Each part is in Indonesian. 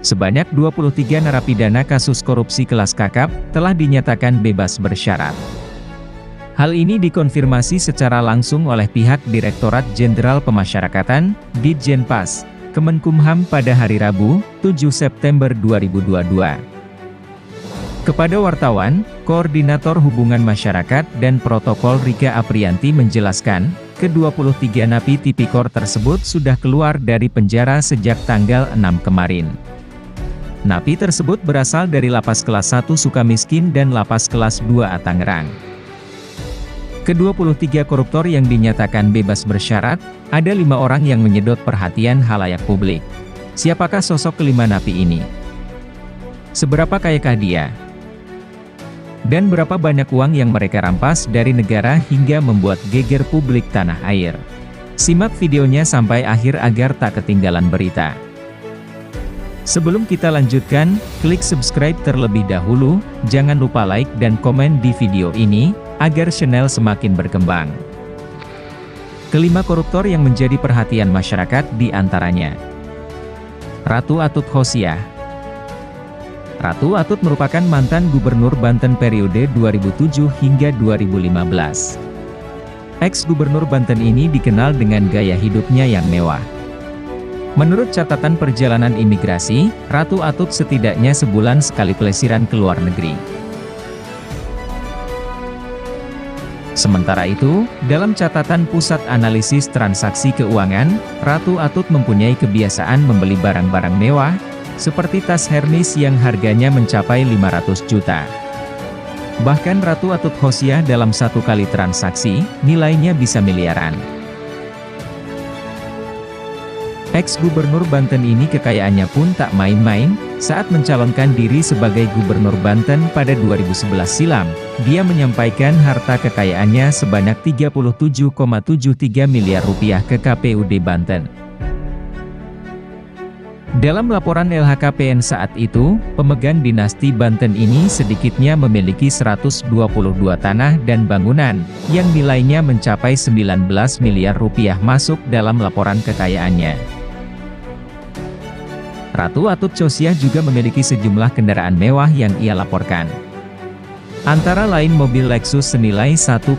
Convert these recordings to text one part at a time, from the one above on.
Sebanyak 23 narapidana kasus korupsi kelas kakap, telah dinyatakan bebas bersyarat. Hal ini dikonfirmasi secara langsung oleh pihak Direktorat Jenderal Pemasyarakatan, Ditjenpas, Kemenkumham pada hari Rabu, 7 September 2022. Kepada wartawan, Koordinator Hubungan Masyarakat dan Protokol Rika Aprianti menjelaskan, ke-23 napi tipikor tersebut sudah keluar dari penjara sejak tanggal 6 kemarin. Napi tersebut berasal dari Lapas Kelas 1 Sukamiskin dan Lapas Kelas 2 A Tangerang. Ke-23 koruptor yang dinyatakan bebas bersyarat, ada 5 orang yang menyedot perhatian halayak publik. Siapakah sosok kelima napi ini? Seberapa kayakah dia? Dan berapa banyak uang yang mereka rampas dari negara hingga membuat geger publik tanah air? Simak videonya sampai akhir agar tak ketinggalan berita. Sebelum kita lanjutkan, klik subscribe terlebih dahulu, jangan lupa like dan komen di video ini, agar channel semakin berkembang. Kelima koruptor yang menjadi perhatian masyarakat diantaranya Ratu Atut Khosyah. Ratu Atut merupakan mantan Gubernur Banten periode 2007 hingga 2015. Ex-Gubernur Banten ini dikenal dengan gaya hidupnya yang mewah. Menurut catatan perjalanan imigrasi, Ratu Atut setidaknya sebulan sekali pelesiran ke luar negeri. Sementara itu, dalam catatan Pusat Analisis Transaksi Keuangan, Ratu Atut mempunyai kebiasaan membeli barang-barang mewah, seperti tas Hermes yang harganya mencapai 500 juta. Bahkan Ratu Atut Khosyah dalam satu kali transaksi, nilainya bisa miliaran. Ex-Gubernur Banten ini kekayaannya pun tak main-main. Saat mencalonkan diri sebagai Gubernur Banten pada 2011 silam, dia menyampaikan harta kekayaannya sebanyak 37,73 miliar rupiah ke KPUD Banten. Dalam laporan LHKPN saat itu, pemegang dinasti Banten ini sedikitnya memiliki 122 tanah dan bangunan, yang nilainya mencapai 19 miliar rupiah masuk dalam laporan kekayaannya. Ratu Atut Khosyah juga memiliki sejumlah kendaraan mewah yang ia laporkan. Antara lain mobil Lexus senilai 1,1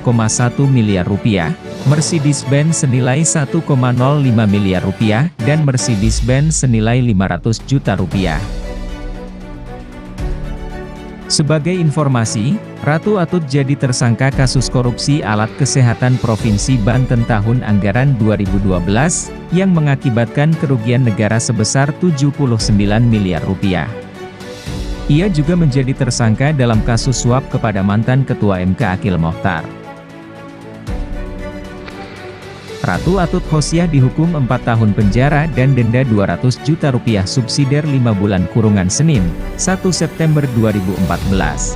miliar rupiah, Mercedes-Benz senilai 1,05 miliar rupiah, dan Mercedes-Benz senilai 500 juta rupiah. Sebagai informasi, Ratu Atut jadi tersangka kasus korupsi alat kesehatan Provinsi Banten tahun anggaran 2012, yang mengakibatkan kerugian negara sebesar 79 miliar rupiah. Ia juga menjadi tersangka dalam kasus suap kepada mantan Ketua MK Akil Mokhtar. Ratu Atut Khosyah dihukum 4 tahun penjara dan denda 200 juta rupiah subsidiar 5 bulan kurungan Senin, 1 September 2014.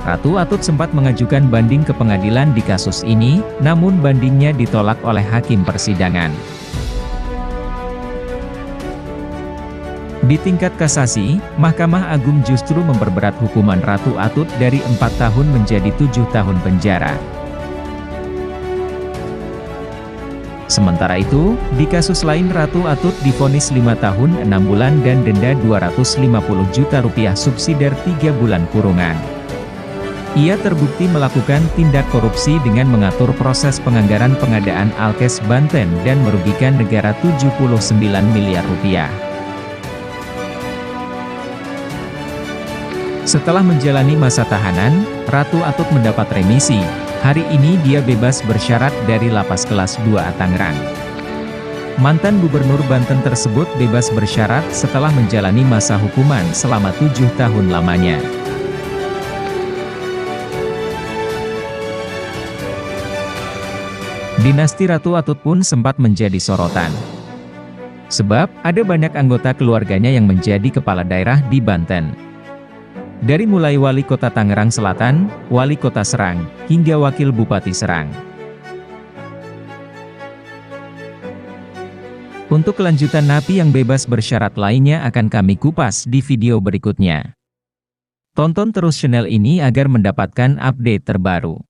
Ratu Atut sempat mengajukan banding ke pengadilan di kasus ini, namun bandingnya ditolak oleh hakim persidangan. Di tingkat kasasi, Mahkamah Agung justru memperberat hukuman Ratu Atut dari 4 tahun menjadi 7 tahun penjara. Sementara itu, di kasus lain Ratu Atut divonis 5 tahun 6 bulan dan denda 250 juta rupiah subsidiar 3 bulan kurungan. Ia terbukti melakukan tindak korupsi dengan mengatur proses penganggaran pengadaan Alkes Banten dan merugikan negara 79 miliar rupiah. Setelah menjalani masa tahanan, Ratu Atut mendapat remisi. Hari ini dia bebas bersyarat dari Lapas Kelas 2 A Tangerang. Mantan Gubernur Banten tersebut bebas bersyarat setelah menjalani masa hukuman selama 7 tahun lamanya. Dinasti Ratu Atut pun sempat menjadi sorotan. Sebab, ada banyak anggota keluarganya yang menjadi kepala daerah di Banten. Dari mulai Wali Kota Tangerang Selatan, Wali Kota Serang, hingga Wakil Bupati Serang. Untuk kelanjutan napi yang bebas bersyarat lainnya akan kami kupas di video berikutnya. Tonton terus channel ini agar mendapatkan update terbaru.